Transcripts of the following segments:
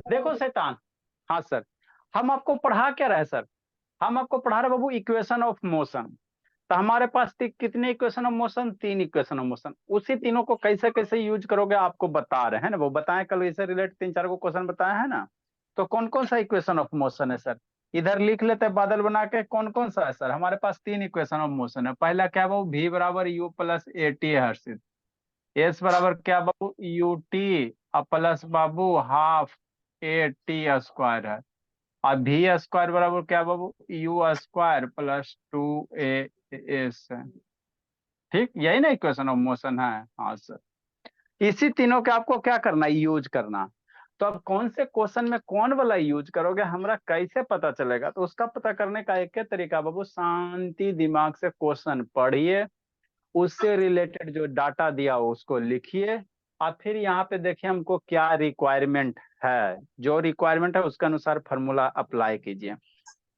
देखो शैतान, हाँ सर, हम आपको पढ़ा क्या रहे सर? हम आपको पढ़ा रहे बाबू इक्वेशन ऑफ मोशन। तो हमारे पास कितने equation of motion? 3 equation of motion. उसी तीनों को कैसे कैसे यूज करोगे आपको बता रहे हैं ना, वो बताएं, कल इससे रिलेटेड 3-4 को क्वेश्चन बताया है ना। तो कौन कौन सा इक्वेशन ऑफ मोशन है सर? इधर लिख लेते हैं बादल बना के, कौन कौन सा है सर? हमारे पास 3 इक्वेशन ऑफ मोशन है। पहला क्या बाबू? v बराबर यू प्लस ए टी है हर्षित। एस बराबर क्या बाबू? यू टी प्लस बाबू हाफ ए टी स्क्वायर है। और भी स्क्वायर बराबर क्या बाबू? U square plus 2 a s है। ठीक, यही ना इक्वेशन ऑफ मोशन है। हाँ सर, इसी तीनों के आपको क्या करना है? यूज करना। तो अब कौन से क्वेश्चन में कौन वाला यूज करोगे, हमरा कैसे पता चलेगा? तो उसका पता करने का एक ही तरीका बाबू, शांति दिमाग से क्वेश्चन पढ़िए, उससे रिलेटेड जो डाटा दिया हो उसको लिखिए, और फिर यहाँ पे देखिए हमको क्या रिक्वायरमेंट है, जो रिक्वायरमेंट है उसके अनुसार फॉर्मूला अप्लाई कीजिए।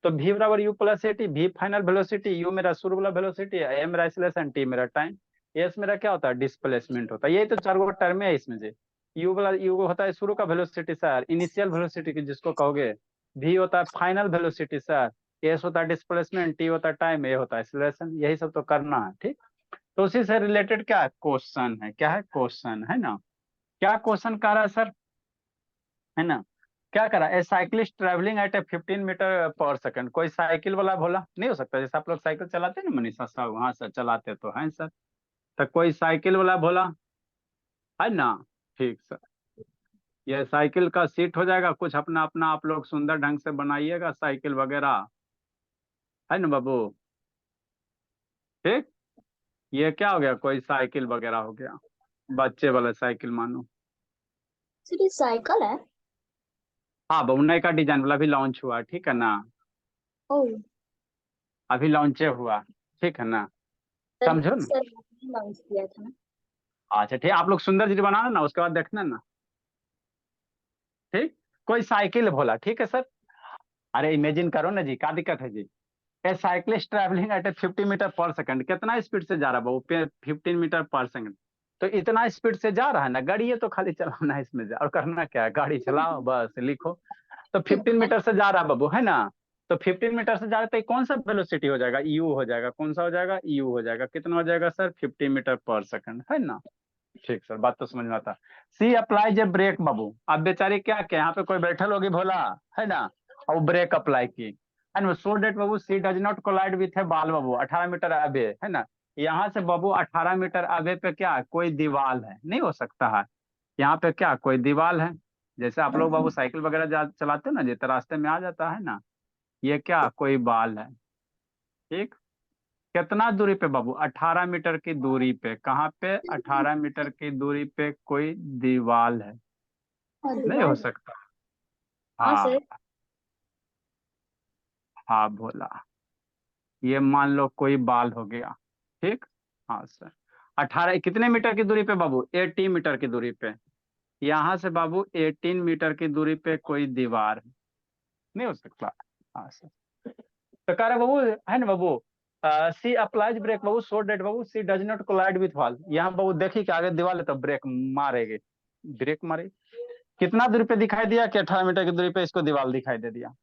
तो v बराबर u plus a T, v final velocity, u मेरा शुरू वाला वेलोसिटी है, a मेरा एक्सीलरेशन, t मेरा टाइम, s मेरा क्या होता है? डिस्प्लेसमेंट होता है। यही तो 4 गो टर्म है इसमें से। u होता है शुरू का वेलोसिटी सर, इनिशियल वेलोसिटी की जिसको कहोगे। v होता है फाइनल वेलोसिटी सर, s होता है डिस्प्लेसमेंट, t होता है टाइम, a होता है एक्सीलरेशन। यही सब तो करना है। ठीक, तो उसी से रिलेटेड क्या है? क्वेश्चन है। क्या है? क्वेश्चन है ना। क्या क्वेश्चन कर रहा है सर? है ना, क्या करा? A cyclist travelling at a 15 metre पर सेकंड। कोई साइकिल वाला बोला, नहीं हो सकता? जैसे आप लोग साइकिल चलाते हैं ना मनीषा साहब, हाँ सर चलाते तो हैं सर। तो कोई साइकिल वाला बोला, है ना। ठीक सर, ये साइकिल का सीट हो जाएगा, कुछ अपना अपना आप लोग सुंदर ढंग से बनाइएगा साइकिल वगैरह, है ना बाबू। ठीक, ये क्या हो गया? कोई साइकिल वगैरह हो गया, बच्चे वाला साइकिल मानो। सिर्फ ये साइकिल है? हाँ बाबू, नए का डिजाइन वाला भी लॉन्च हुआ, ठीक है ना। ओ अभी लॉन्च हुआ, ठीक है ना। सर, समझो ना। सर ने लॉन्च किया था ना? अच्छा ठीक, आप लोग सुंदर जी बनाना ना, उसके बाद देखना ना। ठीक, कोई साइकिल बोला, ठीक है सर। अरे इमेजिन करो ना जी, क्या दिक्कत है जी? A cyclist travelling at a 50 metre पर सेकंड, कितना स्पीड से जा रहा है वो? 15 मीटर पर सेकंड। तो इतना स्पीड से जा रहा है ना, गाड़ी है तो खाली चलाना है इसमें और करना क्या है? गाड़ी चलाओ बस, लिखो। तो 15 मीटर से जा रहा है बाबू, है ना। तो 15 मीटर से जा रहा है तो ये कौन सा वेलोसिटी हो जाएगा? यू हो जाएगा। कौन सा हो जाएगा? यू हो जाएगा। कितना हो जाएगा सर? 50 मीटर पर सेकंड, है ना। ठीक सर, बात तो समझ में आता। सी अप्लाई ए ब्रेक बाबू। अब बेचारी क्या क्या यहाँ पे कोई बैठल होगी भोला, है ना, और ब्रेक अप्लाई की, एंड सो डेट बाबू she does not collide with a ball बाबू 18 मीटर अबे, है ना। यहाँ से बाबू 18 मीटर अबे पे क्या कोई दीवार है? नहीं हो सकता है। यहाँ पे क्या कोई दीवार है? जैसे आप लोग बाबू साइकिल वगैरह चलाते हो ना, जितना रास्ते में आ जाता है ना, ये क्या कोई बाल है। ठीक, कितना दूरी पे बाबू? 18 मीटर की दूरी पे। कहाँ पे? 18 मीटर की दूरी पे कोई दीवार है। हाँ, नहीं हो दीवार है। सकता। हाँ सर। हाँ, हाँ बोला, ये मान लो कोई बाल हो गया। ठीक, हाँ सर। 18 कितने मीटर की दूरी पे बाबू? 18 मीटर की दूरी पे। यहाँ से बाबू 18 मीटर की दूरी पे कोई दीवार है। नहीं हो सकता। हाँ सर। तो कह रहे बाबू, है ना बाबू, सी अप्लाइज ब्रेक बाबू सो डेट बाबू she does not collide with wall. यहाँ बाबू देखी कि आगे दीवार है तो ब्रेक मारेगी। ब्रेक मारे, कितना दूरी पे दिखाई दिया कि 18 मीटर की दूरी पे इसको दीवार दिखाई दे दिया,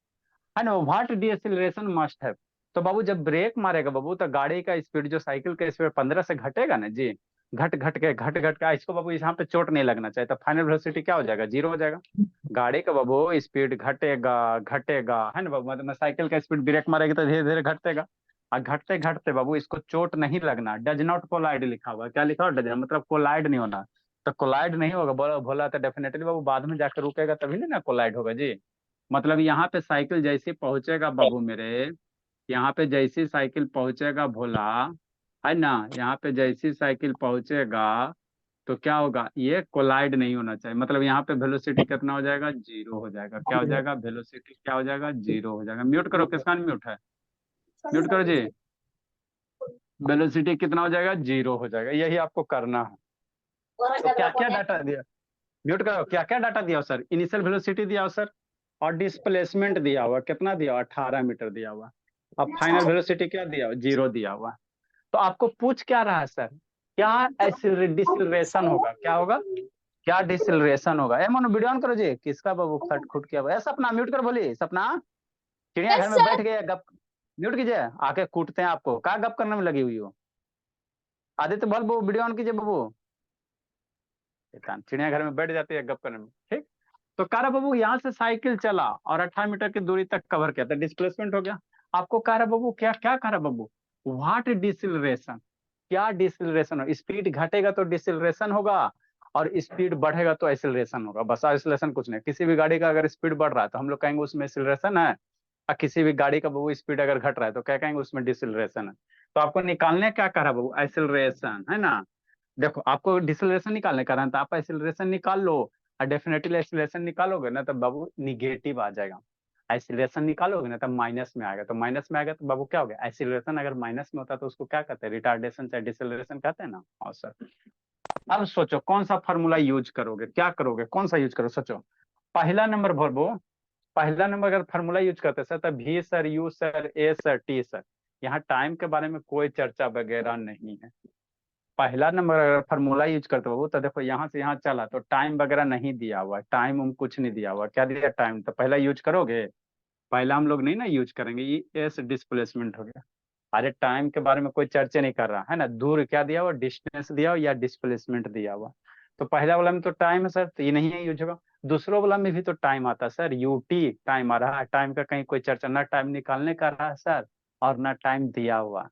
है ना। व्हाट डिएक्सिलरेशन मस्ट है। तो बाबू जब ब्रेक मारेगा बाबू तो गाड़ी का स्पीड, जो साइकिल का स्पीड 15 से घटेगा ना जी, घट घट के इसको बाबू यहाँ पे चोट नहीं लगना चाहिए, तो फाइनल वेलोसिटी क्या हो जाएगा? 0 हो जाएगा। गाड़ी का बाबू स्पीड घटेगा घटेगा, है ना बाबू, मतलब साइकिल का स्पीड ब्रेक मारेगी तो धीरे धीरे घटेगा। और घटते घटते बाबू इसको चोट नहीं लगना, डज नॉट कोलाइड लिखा हुआ है। क्या लिखा हुआ? डज, मतलब कोलाइड नहीं होना। तो कोलाइड नहीं होगा बोला बोला तो डेफिनेटली बाबू बाद में जाकर रुकेगा, तभी ना कोलाइड होगा जी। मतलब यहाँ पे साइकिल जैसे पहुंचेगा बाबू मेरे, यहाँ पे जैसी साइकिल पहुंचेगा भोला, है ना, यहाँ पे जैसी साइकिल पहुंचेगा तो क्या होगा? ये कोलाइड नहीं होना चाहिए। मतलब यहाँ पे वेलोसिटी कितना हो जाएगा? 0 हो जाएगा। क्या हो जाएगा? वेलोसिटी क्या हो जाएगा? 0 हो जाएगा। म्यूट करो, किसका म्यूट है? म्यूट करो जी। वेलोसिटी कितना हो जाएगा? 0 हो जाएगा। यही आपको करना है। तो क्या क्या डाटा दिया? म्यूट करो, क्या क्या डाटा दिया हो सर? इनिशियल वेलोसिटी दिया हो सर, और डिस्प्लेसमेंट दिया हुआ, कितना दिया हुआ? 18 मीटर दिया हुआ। अब फाइनल वेलोसिटी क्या दिया हुआ? 0 दिया हुआ। तो आपको पूछ क्या रहा है सर? क्या डिसलेरेशन होगा? क्या होगा? क्या डिसिलरेशन होगा? ए मनो वीडियो ऑन करो जी, किसका बाबू खट खुट किया? ए सपना म्यूट कर, बोली सपना, यस चिड़ियाघर में सर। बैठ गए गप। म्यूट कीजिए, आके कूटते हैं आपको, क्या गप करने में लगी हुई हो? आदित्य बोल बाबू, वीडियो ऑन कीजिए बाबू। चिड़ियाघर में बैठ जाती है गप करने में, ठीक। तो कारा बाबू यहाँ से साइकिल चला और 18 मीटर की दूरी तक कवर किया, तो डिस्प्लेसमेंट हो गया। आपको कारा बाबू क्या क्या कारा बाबू, व्हाट डिसिलरेशन, क्या डिसिलरेशन हो? स्पीड घटेगा तो डिसिलरेशन होगा, और स्पीड बढ़ेगा तो एक्सिलरेशन होगा, बस एक्सिलरेशन कुछ नहीं। किसी भी गाड़ी का अगर स्पीड बढ़ रहा है तो हम लोग कहेंगे उसमें एक्सिलरेशन है, और किसी भी गाड़ी का बाबू स्पीड अगर घट रहा है तो क्या कहेंगे? उसमें डिसिलरेशन है। तो आपको निकालने क्या करा बाबू? एक्सिलरेशन, है ना। देखो आपको डिसलेशन निकालने का रहा था, आप एक्सीलरेशन निकाल लो, और डेफिनेटली एक्सीलरेशन निकालोगे ना तब बाबू निगेटिव आ जाएगा। एक्सीलरेशन निकालोगे ना तब माइनस में आएगा, तो माइनस में आएगा तो बाबू क्या हो गया? एक्सीलरेशन अगर माइनस में होता तो उसको क्या कहते हैं? रिटार्डेशन चाहे डिसलेशन कहते हैं ना। और सर अब सोचो कौन सा फॉर्मूला यूज करोगे, क्या करोगे, कौन सा यूज करो, सोचो। पहला नंबर भरबो, पहला नंबर अगर फॉर्मूला यूज करते सर, तब भी sir, you sir, A sir, T sir. यहाँ टाइम के बारे में कोई चर्चा वगैरह नहीं है। पहला नंबर अगर फार्मूला यूज करते हो तो देखो यहाँ से यहाँ चला तो टाइम वगैरह नहीं दिया हुआ, टाइम हम कुछ नहीं दिया हुआ, क्या दिया? टाइम। तो पहला यूज करोगे, पहला हम लोग नहीं ना यूज करेंगे, ये एस डिस्प्लेसमेंट हो गया। अरे टाइम के बारे में कोई चर्चा नहीं कर रहा है ना, दूर क्या दिया हुआ? डिस्टेंस दिया हुआ या डिस्प्लेसमेंट दिया हुआ। तो पहला वाला में तो टाइम है सर, तो ये नहीं है यूज होगा। दूसरा वाला में भी तो टाइम आता है सर, यूटी टाइम आ रहा है, टाइम का कहीं कोई चर्चा ना, टाइम निकालने का रहा है सर, और ना टाइम दिया हुआ।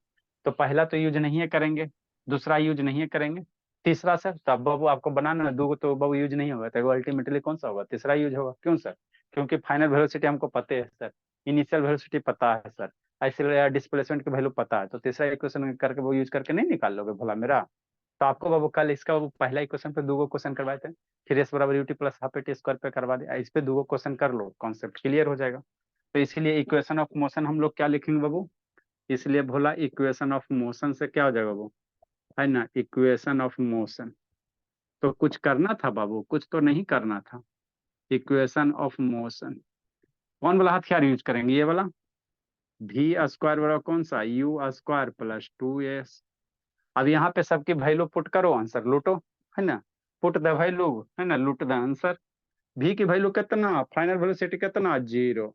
तो पहला तो यूज नहीं है करेंगे, दूसरा यूज नहीं है करेंगे, तीसरा सर तब बाबू आपको बनाना है, दो तो बाबू यूज नहीं होगा, तो अल्टीमेटली कौन सा होगा? तीसरा यूज होगा। क्यों सर? क्योंकि फाइनल वेलोसिटी हमको पता है सर, इनिशियल वेलोसिटी पता है सर, ऐसे डिस्प्लेसमेंट की वैल्यू पता है, तो तीसरा इक्वेशन करके वो यूज करके नहीं निकाल लोगे भला मेरा? तो आपको बाबू कल इसका बाबू पहला इक्वेशन पे दो क्वेश्चन करवाए थे, 3s = ut + ½ टी स्क्वायर पे करवा दिया, इस पे दो क्वेश्चन कर लो, कॉन्सेप्ट क्लियर हो जाएगा। तो इसीलिए इक्वेशन ऑफ मोशन हम लोग क्या लिखेंगे बाबू? इसलिए बोला इक्वेशन ऑफ मोशन से क्या हो जाएगा बाबू, है ना, इक्वेशन ऑफ मोशन। तो कुछ करना था बाबू, कुछ तो नहीं करना था। इक्वेशन ऑफ मोशन कौन वाला हथियार यूज करेंगे? ये वाला, v² बराबर कौन सा? u² + 2s। अब यहाँ पे सबकी वैल्यू पुट करो, आंसर लूटो, है ना। पुट द वैल्यू, है ना, लूट द आंसर। v की वैल्यू कितना? फाइनल वेलोसिटी कितना? 0।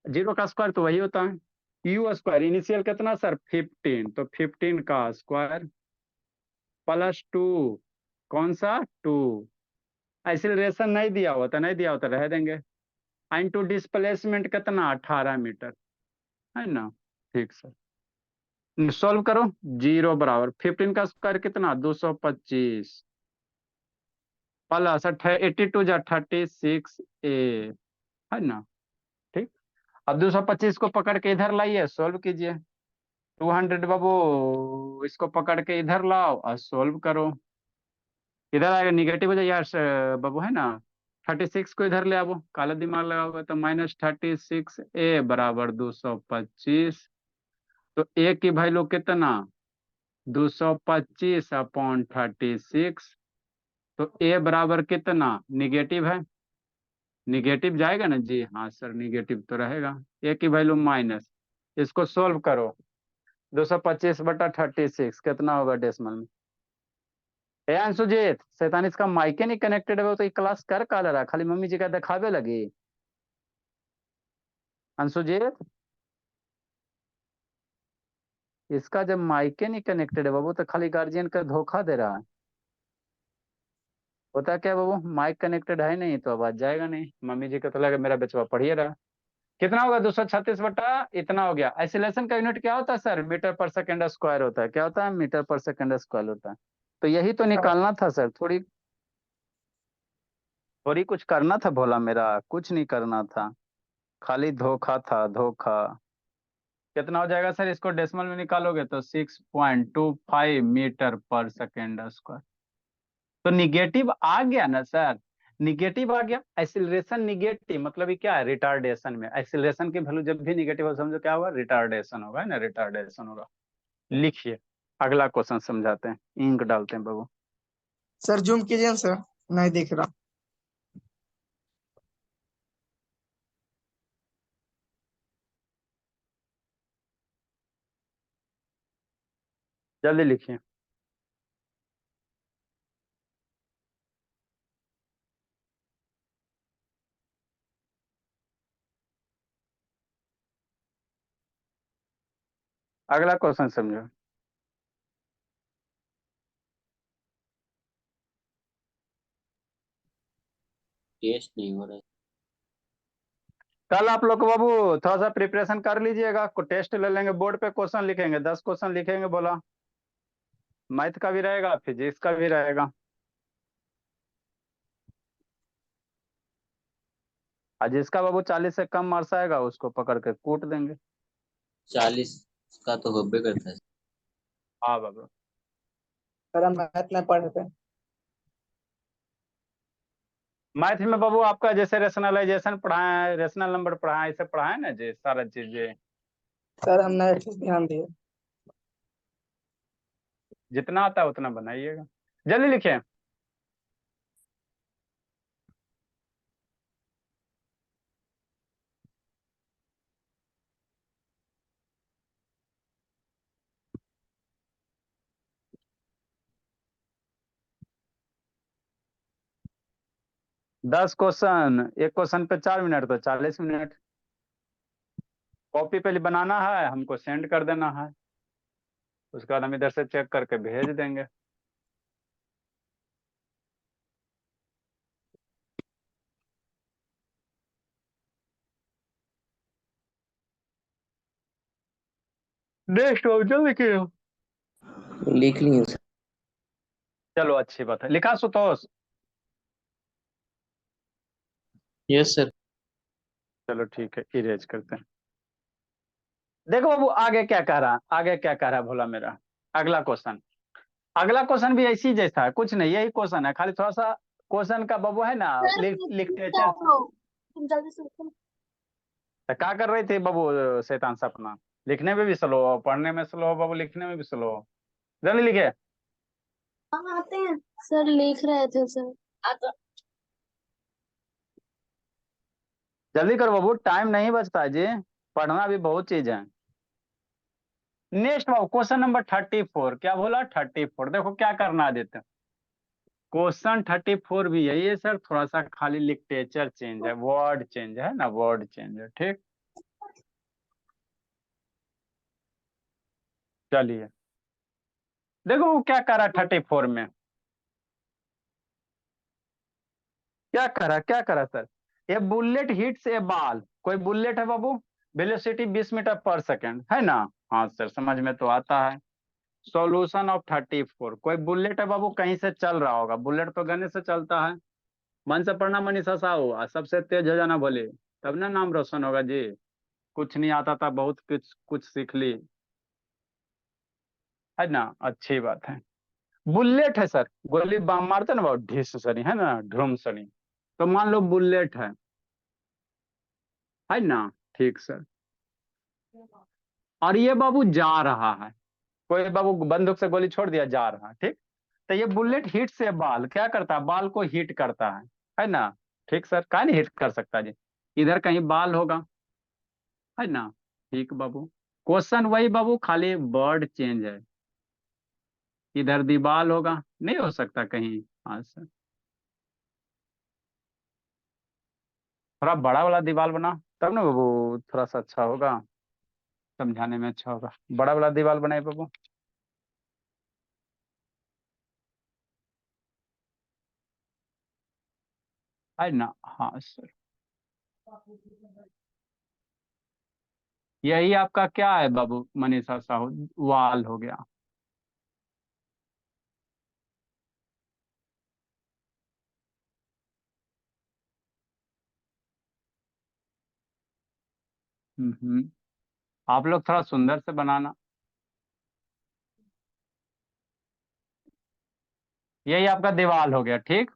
0 का स्क्वायर तो वही होता है, u²। इनिशियल कितना सर? 15, तो 15 का स्क्वायर + 2, कौन सा? 2। एक्सीलरेशन नहीं दिया होता, नहीं दिया होता रह देंगे। इनटू डिस्प्लेसमेंट कितना? 18 मीटर, है ना। ठीक सर, सॉल्व करो। 0 बराबर 15 का स्क्वायर कितना? 225 प्लस 82 जा 36a, है ना। ठीक। अब 225 को पकड़ के इधर लाइए, सॉल्व कीजिए। 200 बाबू इसको पकड़ के इधर लाओ और सॉल्व करो। इधर आएगा निगेटिव हो जाए यार बाबू, है ना। 36 को इधर ले आओ, काला दिमाग लगाओगे तो -36a बराबर 225। तो a की वैल्यू कितना? 225/36। तो a बराबर कितना? निगेटिव है, निगेटिव जाएगा ना जी, हाँ सर निगेटिव तो रहेगा। a की वैल्यू माइनस, इसको सोल्व करो। 225/36 कितना होगा डेसिमल में? ए अंशुजीत, शैतान इसका माइक नहीं कनेक्टेड है, वो तो ये क्लास कर का रहा, खाली मम्मी जी का दिखावे लगी। अंशुजीत, इसका जब माइक नहीं कनेक्टेड है बाबू, तो खाली गार्जियन का धोखा दे रहा है। होता क्या बाबू, माइक कनेक्टेड है नहीं तो आवाज जाएगा नहीं, मम्मी जी का तो लगा मेरा बचवा पढ़िए रहा। कितना होगा? 236 बटा इतना हो गया। आइसोलेशन का यूनिट क्या होता है सर? मीटर पर सेकंड स्क्वायर होता है। क्या होता है? मीटर पर सेकंड स्क्वायर होता है। तो यही तो निकालना था सर, थोड़ी थोड़ी कुछ करना था भोला मेरा, कुछ नहीं करना था, खाली धोखा था, धोखा। कितना हो जाएगा सर? इसको डेसिमल में निकालोगे तो 6.25 मीटर पर सेकेंड स्क्वायर। तो निगेटिव आ गया ना सर, निगेटिव आ गया। एक्सिलरेशन निगेटिव मतलब ये क्या है? रिटार्डेशन में एक्सिलरेशन की वैल्यू जब भी निगेटिव हो समझो क्या होगा? रिटार्डेशन होगा, है ना, रिटार्डेशन होगा। लिखिए, अगला क्वेश्चन समझाते हैं, इंक डालते हैं बाबू। सर जूम कीजिए ना सर, नहीं दिख रहा। जल्दी लिखिए। अगला क्वेश्चन समझो। टेस्ट नहीं हो रहा है। कल आप लोग बाबू थोड़ा सा प्रिपरेशन कर लीजिएगा, टेस्ट ले लेंगे, बोर्ड पे क्वेश्चन लिखेंगे, 10 क्वेश्चन लिखेंगे बोला। मैथ का भी रहेगा, फिजिक्स का भी रहेगा। और जिसका बाबू 40 से कम मार्क्स आएगा उसको पकड़ के कूट देंगे। 40 का तो होबे करता है। हाँ बाबू। सर हम मैथ में पढ़े थे। मैथ में बाबू आपका जैसे रेशनलाइजेशन पढ़ाए, रेशनल नंबर पढ़ाए, इसे पढ़ाए ना जी, सारा चीजें सर हम नए चीज ध्यान दिए। जितना आता है उतना बनाइएगा, जल्दी लिखें। दस क्वेश्चन, एक क्वेश्चन पे 4 मिनट, तो 40 मिनट। कॉपी पे बनाना है, हमको सेंड कर देना है, उसके बाद हम इधर से चेक करके भेज देंगे। नेक्स्ट जल्दी लिखिए। लिख लिए सर। चलो अच्छी बात है, लिखा सुतोष? Yes sir. चलो ठीक है, इरेज करते हैं। देखो बाबू आगे क्या कह रहा है, आगे क्या कह रहा है भोला मेरा। अगला क्वेश्चन, अगला क्वेश्चन भी ऐसी जैसा है, कुछ नहीं, यही क्वेश्चन है, खाली थोड़ा सा क्वेश्चन का बाबू है ना, सर लिटरेचर। तुम जल्दी से उठो। क्या कर रही थी बाबू शैतान सपना? लिखने में भी स्लो हो, पढ़ने में स्लो हो बाबू, लिखने में भी स्लो हो। जल्दी लिखे। हाँ आते हैं सर, लिख रहे थे सर। आता जल्दी करो बाबू, टाइम नहीं बचता है जी, पढ़ना भी बहुत चीज है। नेक्स्ट बाबू क्वेश्चन नंबर 34, क्या बोला 34? देखो क्या करना है देते हैं। क्वेश्चन 34 भी यही है सर, थोड़ा सा खाली लिटरेचर चेंज है, वर्ड चेंज है ना, वर्ड चेंज है, ठीक। चलिए देखो वो क्या कर रहा है 34 में, क्या करा सर। ये बुलेट हिट्स ए बॉल, कोई बुलेट है बाबू, वेलोसिटी 20 मीटर पर सेकंड है ना। हाँ सर समझ में तो आता है। सॉल्यूशन ऑफ 34, कोई बुलेट है बाबू, कहीं से चल रहा होगा, बुलेट तो गने से चलता है। मन से पढ़ना मनीषा साहू, और सबसे तेज हो जाना बोले, तब ना नाम रोशन होगा जी। कुछ नहीं आता था, बहुत कुछ कुछ सीख ली, है ना, अच्छी बात है। बुलेट है सर, गोली बाम मारते ना बाबू, ढिस सनी है ना, ध्रुम सनी, तो मान लो बुलेट है ना, ठीक सर। और ये बाबू जा रहा है, कोई बाबू बंदूक से गोली छोड़ दिया, जा रहा है, ठीक। तो ये बुलेट हिट से बाल क्या करता है, बाल को हिट करता है ना। ठीक सर, कहा नहीं हिट कर सकता जी, इधर कहीं बाल होगा, है ना। ठीक बाबू, क्वेश्चन वही बाबू, खाली वर्ड चेंज है, इधर दीवाल होगा, नहीं हो सकता कहीं। हाँ सर, थोड़ा बड़ा वाला दीवाल बना, तब ना बाबू थोड़ा सा अच्छा होगा, समझाने में अच्छा होगा, बड़ा वाला दीवाल बनाए बाबू, है ना। हाँ सर, यही आपका क्या है बाबू मनीषा साहू, वाल हो गया। हम्म, आप लोग थोड़ा सुंदर से बनाना। यही आपका दीवाल हो गया, ठीक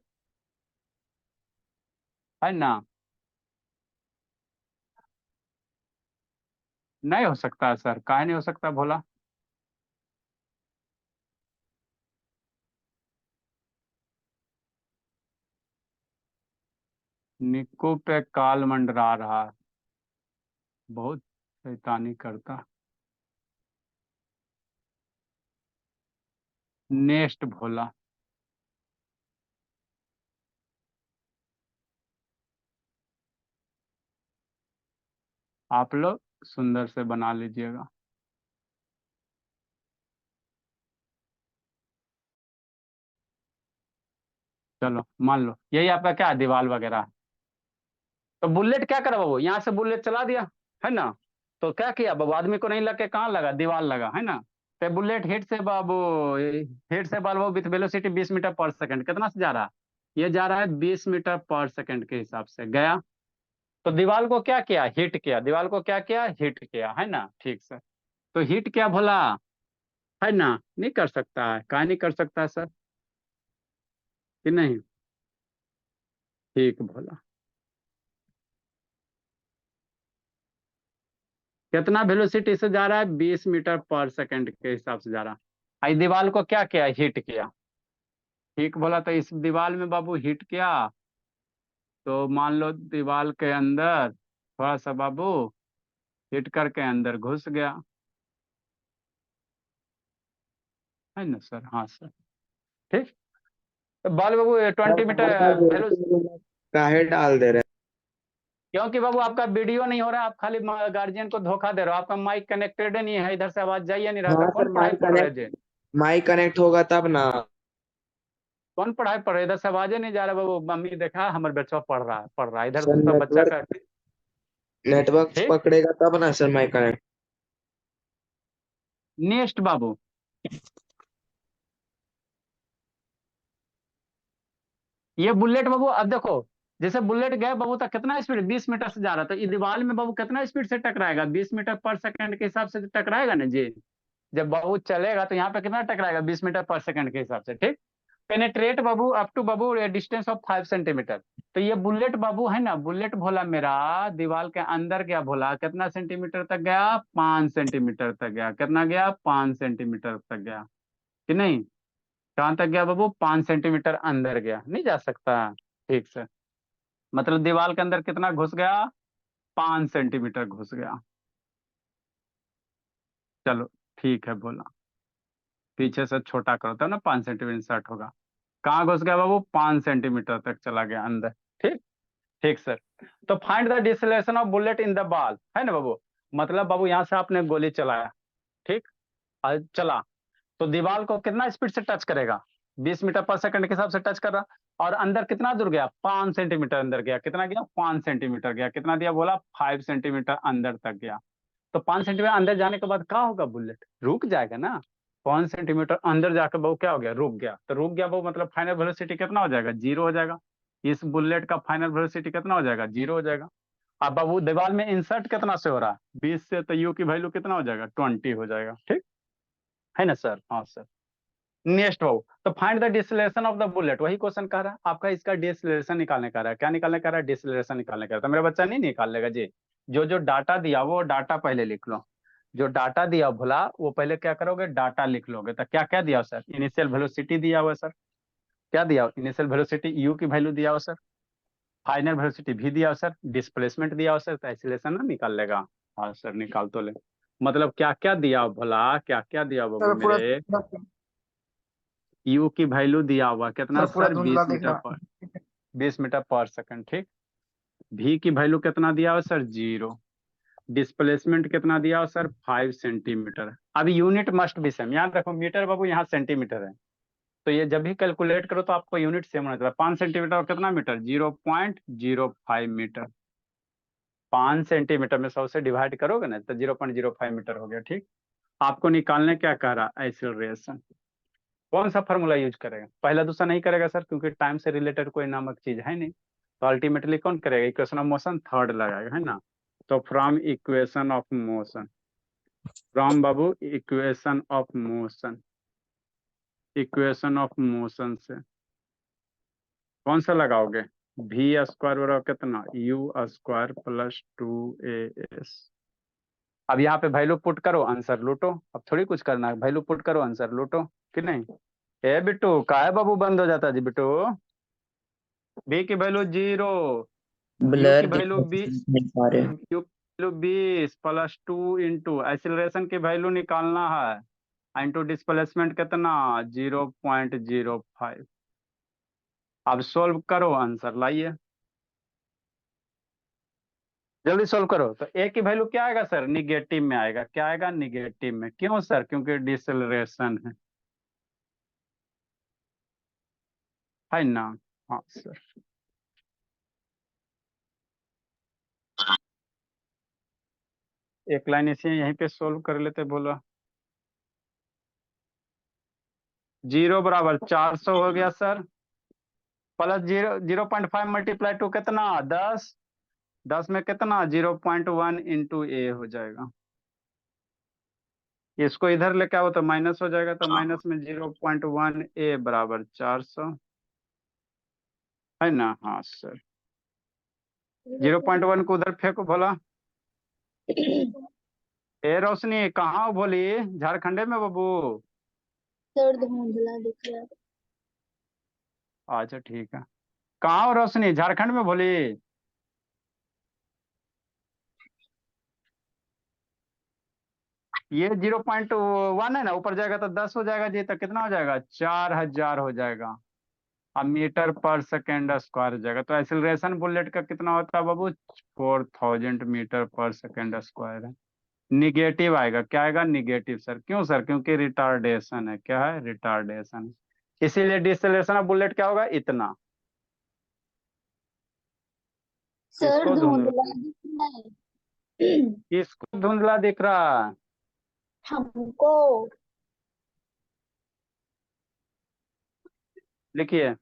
है ना। नहीं हो सकता सर, काहे नहीं हो सकता भोला। निक्कू पे काल मंडरा रहा है, बहुत शैतानी करता। नेक्स्ट भोला, आप लोग सुंदर से बना लीजिएगा। चलो मान लो यही आपका क्या है, दीवार वगैरह। तो बुलेट क्या करा बाबू, यहाँ से बुलेट चला दिया, है ना। तो क्या किया बाबू, आदमी को नहीं लग के कहाँ लगा, दीवार लगा, है ना। तो बुलेट हिट से बाबू, हिट से बाबू विथ वेलोसिटी 20 मीटर पर सेकंड, कितना से जा रहा है, ये जा रहा है 20 मीटर पर सेकंड के हिसाब से गया। तो दीवार को क्या किया, हिट किया, दीवार को क्या किया, हिट किया, है ना। ठीक सर। तो हिट क्या भोला, है ना, नहीं कर सकता है, कहा नहीं कर सकता है सर, कि नहीं। ठीक भोला, कितना वेलोसिटी से जा रहा है, 20 मीटर पर सेकंड के हिसाब से जा रहा है। आई दीवार को क्या किया, हिट किया। ठीक बोला, तो इस दीवार में बाबू हिट किया, तो मान लो दीवार के अंदर थोड़ा सा बाबू हिट करके अंदर घुस गया, है ना सर। हाँ सर। ठीक। तो बाल बाबू सर 20 मीटर बार बार वेलो, बोलते हैं, काहे डाल दे रहे क्योंकि बाबू आपका वीडियो नहीं हो रहा है, आप खाली गार्जियन को धोखा दे रहे हो, आपका माइक कनेक्टेड नहीं है, इधर से आवाज जाइए नहीं हैं? रहा था। हाँ सर, कौन पढ़ाई पढ़ रहे थे, माइक कनेक्ट होगा तब ना। कौन पढ़ाई पढ़ रहे, इधर से आवाजें नहीं जा रहा बाबू। मम्मी देखा हमारे बच्चा पढ़ रहा है, इधर सर से सब बच्चा नेटवर्क का। नेटवर्क ठीक। पकड़ेगा तब ना सर माइक कनेक्ट। नेक्स्ट बाबू, ये बुलेट बाबू अब देखो, जैसे बुलेट गया बाबू तक कितना स्पीड, 20 मीटर से जा रहा था, ये दीवार में बाबू कितना स्पीड से टकराएगा, 20 मीटर पर सेकंड के हिसाब से तो टकराएगा ना जी। जब बाबू चलेगा तो यहाँ पे कितना टकराएगा, 20 मीटर पर सेकंड के हिसाब से। ठीक। पेनेट्रेट बाबू अप टू बाबू डिस्टेंस ऑफ 5 सेंटीमीटर। तो ये बुलेट बाबू है ना, बुलेट भोला मेरा दीवार के अंदर गया भोला, कितना सेंटीमीटर तक गया, 5 सेंटीमीटर तक गया, कितना गया, 5 सेंटीमीटर तक गया, कि नहीं। कहाँ तक गया बाबू, 5 सेंटीमीटर अंदर गया, नहीं जा सकता। ठीक से, मतलब दीवार के अंदर कितना घुस गया, 5 सेंटीमीटर घुस गया। चलो ठीक है बोला, पीछे से छोटा करो तब ना 5 सेंटीमीटर इंसर्ट होगा। कहाँ घुस गया बाबू, 5 सेंटीमीटर तक चला गया अंदर। ठीक। ठीक सर। तो find the deceleration of bullet in the ball, है ना बाबू। मतलब बाबू यहाँ से आपने गोली चलाया, ठीक, और चला, तो दीवार को कितना स्पीड से टच करेगा, 20 मीटर पर सेकंड के हिसाब से टच कर रहा। और अंदर कितना दूर गया, 5 सेंटीमीटर अंदर गया, कितना गया, 5 सेंटीमीटर गया, कितना दिया बोला, 5 सेंटीमीटर अंदर तक गया। तो 5 सेंटीमीटर अंदर जाने के बाद क्या होगा, बुलेट रुक जाएगा ना। 5 सेंटीमीटर अंदर जाकर बहु क्या हो गया, रुक गया। तो रुक गया बहु मतलब फाइनल वेलोसिटी कितना हो जाएगा, जीरो हो जाएगा। इस बुलेट का फाइनल वेलोसिटी कितना हो जाएगा, जीरो हो जाएगा। अब बाबू दीवार में इंसर्ट कितना से हो रहा है, 20 से, तो यू की वैल्यू कितना हो जाएगा, 20 हो जाएगा। ठीक है ना सर। हाँ सर। नेक्स्ट बाबू, तो find the deceleration of the bullet, वही क्वेश्चन कह रहा है आपका, इसका डिसलेशन निकालने का रहा है, क्या निकालने का रहा है, डिसलेशन निकालने का रहा है। तो मेरा बच्चा नहीं निकाल लेगा जी। जो जो डाटा दिया वो डाटा पहले लिख लो, जो डाटा दिया भोला वो पहले क्या करोगे, डाटा लिख लोगे। तो क्या क्या दिया सर, इनिशियल वेलोसिटी दिया हुआ सर, क्या दिया, इनिशियल वेलोसिटी यू की वैल्यू दिया हुआ सर, फाइनल वेलोसिटी भी दिया हुआ सर, डिस्प्लेसमेंट दिया हुआ सर, तो एक्सीलरेशन ना निकाल लेगा। हाँ सर निकाल तो ले, मतलब क्या क्या दिया भोला, क्या क्या दिया बाबू सर पूरा मेरे, यू की वैल्यू दिया हुआ कितना सर पूरा सर, धुंधला 20 दिख मीटर रहा पर 20 मीटर पर सेकंड। ठीक। भी की वैल्यू कितना दिया हुआ सर, जीरो। डिस्प्लेसमेंट कितना दिया हुआ सर, 5 सेंटीमीटर। अब यूनिट मस्ट भी सेम, याद रखो मीटर बाबू यहाँ सेंटीमीटर है, तो ये जब भी कैलकुलेट करो तो आपको यूनिट सेम होना चाहिए। 5 सेंटीमीटर और कितना मीटर, 0.05 मीटर। 5 सेंटीमीटर में 100 से डिवाइड करोगे ना तो 0.05 मीटर हो गया। ठीक। आपको निकालने क्या कह रहा, एक्सीलरेशन। कौन सा फॉर्मूला यूज करेगा, पहला दूसरा नहीं करेगा सर, क्योंकि टाइम से रिलेटेड कोई नामक चीज है नहीं। तो अल्टीमेटली कौन करेगा, इक्वेशन ऑफ मोशन थर्ड लगाएगा, है ना। तो from equation of motion, from Babu equation of motion, equation of motion से कौन सा लगाओगे, भी स्क्वायर बराबर कितना, यू स्क्वायर प्लस 2 AS। अब यहाँ पे वैल्यू पुट करो, आंसर लूटो, अब थोड़ी कुछ करना है, वैल्यू पुट करो आंसर लूटो, कि नहीं। ए बिट्टू का है बाबू, बंद हो जाता है जी बिट्टू। बी की वैल्यू जीरो, यू की ब्लर दिख वैल्यू रहा बी, है, नहीं पा रहे। यू की वैल्यू 20 + 2 इंटू एक्सिलरेशन की वैल्यू निकालना है, इंटू डिस्प्लेसमेंट कितना, 0.05। अब सोल्व करो, आंसर लाइए, जल्दी सोल्व करो। तो ए की वैल्यू क्या आएगा सर, निगेटिव में आएगा, क्या आएगा, निगेटिव में। क्यों सर, क्योंकि डिसलेरेशन है ना। हाँ सर। एक लाइन इसे यहीं पे सोल्व कर लेते, बोला 0 बराबर 400 हो गया सर, प्लस 0.5 मल्टीप्लाई टू कितना 10, 10 में कितना 0.1 इंटू ए हो जाएगा। इसको इधर लेके आओ तो माइनस हो जाएगा, तो माइनस में 0.1 ए बराबर 400 है ना। हाँ सर, 0.1 को उधर फेंको भोला। ए रोशनी कहाँ हो भोली, झारखंडे में बाबू। सर धुंधला दिख रहा है। अच्छा ठीक है, कहाँ हो रोशनी, झारखंड में भोली। ये 0.1 है ना, ऊपर जाएगा तो 10 हो जाएगा जी, तो कितना हो जाएगा 4000 हो जाएगा। अब मीटर पर सेकेंड स्क्वायर हो जाएगा, तो एक्सीलरेशन बुलेट का कितना होता है बाबू, 4000 मीटर पर सेकेंड स्क्वायर है। निगेटिव आएगा, क्या आएगा निगेटिव सर, क्यों सर, क्योंकि रिटार्डेशन है, क्या है रिटार्डेशन, इसीलिए डिसेलेरेशन ऑफ बुलेट क्या होगा इतना। सर किसको धुंधला, धुंधला दिख रहा है। किसको धुंधला दिख रहा है। हमको। लिखिए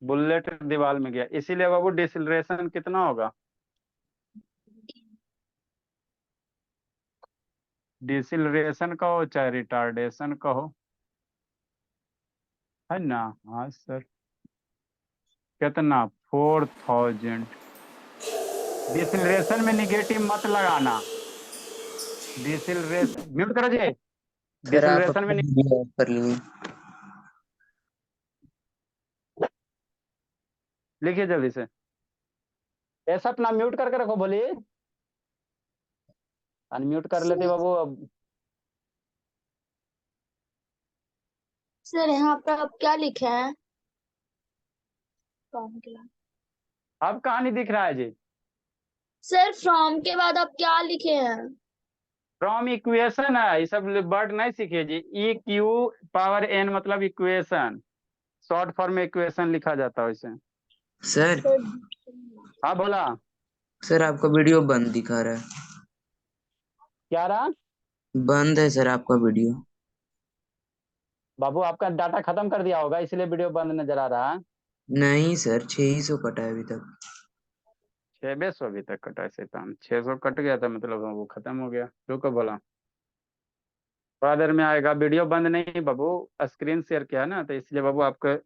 बुलेट दीवार में गया, इसीलिए बाबू डिसेलरेशन कितना होगा, डिसेलरेशन कहो चाहे रिटार्डेशन कहो, है ना। हाँ सर, कितना 4000। डिसेलरेशन में निगेटिव मत लगाना, डिसेलरेशन म्यूट करो जी। सर आप डिसेलरेशन में अपना वीडियो ऑफ कर लिए। लिखिए जल्दी से, ऐसा अपना म्यूट करके रखो, बोलिए अनम्यूट कर लेते बाबू अब। सर यहाँ पे आप क्या लिखे हैं? फ्रॉम के बाद। अब कहानी दिख रहा है जी, सर फ्रॉम के बाद आप क्या लिखे हैं? फ्रॉम इक्वेशन है, ये सब वर्ड नहीं सीखे जी। ई क्यू पावर एन मतलब इक्वेशन, शॉर्ट फॉर्म में इक्वेशन लिखा जाता है इसे। सर सर हाँ बोला, सर आपका वीडियो बंद दिखा रहा है। क्या रहा बंद है सर आपका वीडियो। बाबू, आपका डाटा खत्म कर दिया होगा इसलिए वीडियो बंद नजर आ रहा है। नहीं सर 600 कटा है अभी तक। 600 अभी तक कटा है शैतान, 600 कट गया था मतलब वो खत्म हो गया। रुको बोला, थोड़ा देर में आएगा, वीडियो बंद नहीं बाबू, स्क्रीन शेयर किया है ना, तो इसलिए बाबू आपको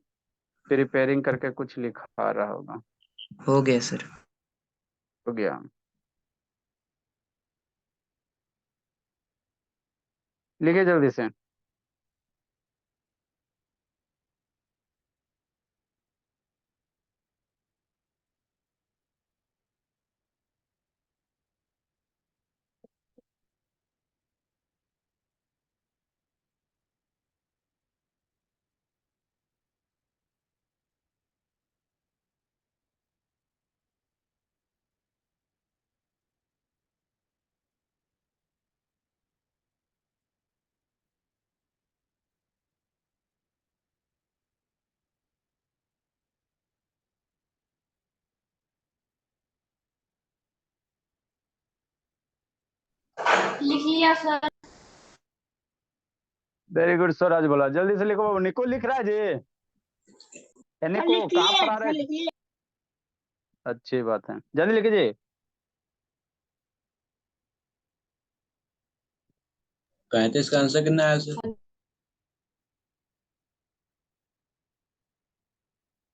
प्रिपेयरिंग करके कुछ लिखा रहा होगा। हो गया सर। हो गया, लिखिए जल्दी से। लिख लिया सर। वेरी गुड स्वराज, बोला जल्दी से लिखो बाबू। निको लिख रहा है जी, ए, निको कहाँ पर आ रहे हैं? अच्छी बात है, जल्दी लिखिए जी। कहते इसका आंसर कितना आया सर?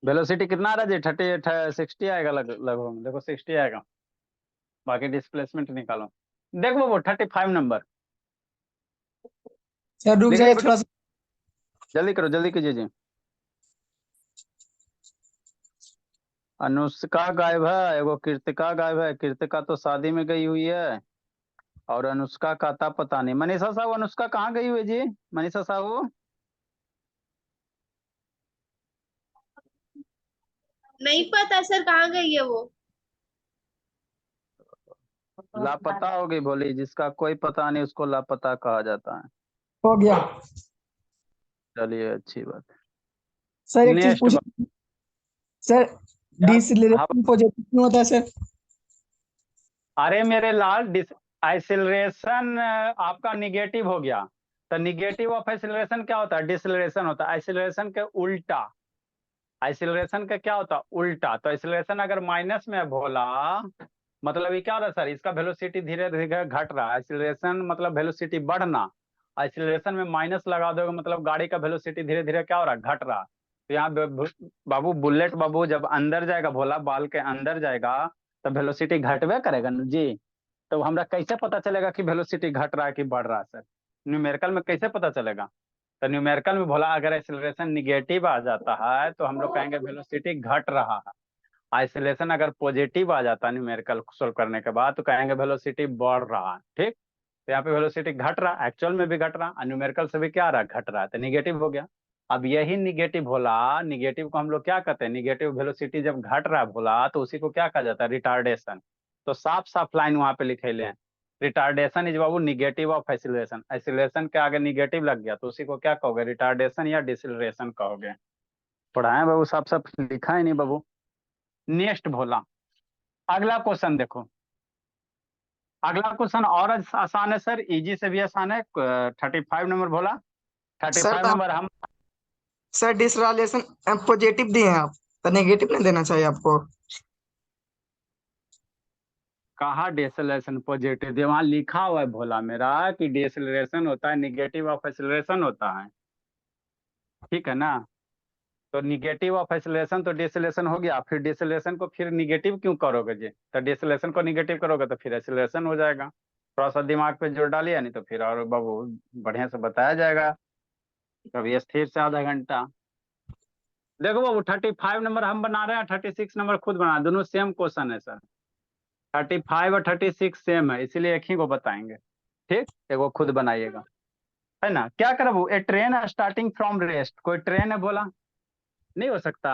वेलोसिटी कितना आ रहा है जी, 60 आएगा लगभग, देखो 60 आएगा, बाकी डिस्प्लेसमेंट निकालो। देखो बाबू 35 नंबर, सर रुक लिख जाइए लिया थोड़ा बेटा, सा। जल्दी करो, जल्दी कीजिए जी। अनुष्का गायब है, एगो कृतिका गायब है, कृतिका तो शादी में गई हुई है, और अनुष्का का था पता नहीं। मनीषा साहू, अनुष्का कहाँ गई हुई है जी, मनीषा साहू नहीं पता सर कहाँ गई है वो। लापता हो गई, बोली जिसका कोई पता नहीं उसको लापता कहा जाता है। हो गया। चलिए अच्छी बात है। सर एक चीज नेक्स्ट पूछे सर, हाँ, डिसलेरेशन पॉजिटिव क्यों होता है सर? अरे मेरे लाल एक्सिलरेशन आपका निगेटिव हो गया, तो निगेटिव ऑफ एक्सिलरेशन क्या होता है? डिसलेरेशन होता है। एक्सिलरेशन के उल्टा, एक्सिलरेशन का क्या होता है? उल्टा। तो एक्सिलरेशन अगर माइनस में है भोला, मतलब ये क्या हो रहा है सर? इसका वेलोसिटी धीरे धीरे घट रहा है। एक्सिलरेशन मतलब वेलोसिटी बढ़ना, एक्सिलरेशन में माइनस लगा दोगे मतलब गाड़ी का वेलोसिटी धीरे धीरे क्या हो रहा है? घट रहा। तो यहाँ बाबू बुलेट बाबू जब अंदर जाएगा भोला, बाल के अंदर जाएगा, तो वेलोसिटी घटवे करेगा ना जी। तो हमरा कैसे पता चलेगा कि वेलोसिटी घट रहा है कि बढ़ रहा है सर? न्यूमेरिकल में कैसे पता चलेगा? तो न्यूमेरिकल में भोला अगर एक्सिलरेशन निगेटिव आ जाता है तो हम लोग कहेंगे वेलोसिटी घट रहा है। आइसोलेशन अगर पॉजिटिव आ जाता है न्यूमेरिकल सोल्व करने के बाद, तो कहेंगे वेलोसिटी बढ़ रहा है। ठीक, तो यहाँ पे वेलोसिटी घट रहा है, एक्चुअल में भी घट रहा है, न्यूमेरिकल से भी क्या आ रहा है? घट रहा है, तो निगेटिव हो गया। अब यही निगेटिव भोला, निगेटिव को हम लोग क्या कहते हैं? निगेटिव वेलोसिटी जब घट रहा है भोला, तो उसी को क्या कहा जाता है? रिटार्डेशन। तो साफ साफ लाइन वहां पे लिखे ले, retardation is Babu negative of acceleration. Acceleration के आगे निगेटिव लग गया तो उसी को क्या कहोगे? रिटार्डेशन या डिसलेरेशन कहोगे। पढ़ाए बाबू, साफ साफ लिखा है नहीं बाबू। नेक्स्ट भोला, अगला क्वेश्चन देखो। अगला क्वेश्चन और आसान है सर, इजी से भी आसान है। 35 नंबर भोला, थर्टी सर फाइव नंबर हम सर डिसलेरेशन पॉजिटिव दिए हैं आप, तो नेगेटिव नहीं देना चाहिए आपको। कहा डिसलेरेशन पॉजिटिव दे? वहां लिखा हुआ है भोला मेरा कि डिसलेरेशन होता है निगेटिव ऑफ एक्सिलरेशन होता है, ठीक है ना? तो निगेटिव ऑफ एक्सिलरेशन तो डिसलेरेशन हो गया, फिर डिसलेरेशन को फिर निगेटिव क्यों करोगे जी? तो डिसलेरेशन को निगेटिव करोगे तो फिर एक्सिलरेशन हो जाएगा। थोड़ा सा दिमाग पे जोर डालिए, नहीं तो फिर और बाबू बढ़िया से बताया जाएगा, कभी स्थिर से आधा घंटा। देखो बाबू 35 नंबर हम बना रहे हैं, 36 नंबर खुद बना, दोनों सेम क्वेश्चन है सर। 35 और 36 सेम है, इसीलिए एक ही को बताएंगे। ठीक, एक वो खुद बनाइएगा, है ना? क्या कर बाबू, ए ट्रेन स्टार्टिंग फ्रॉम रेस्ट, कोई ट्रेन है बोला? नहीं हो सकता।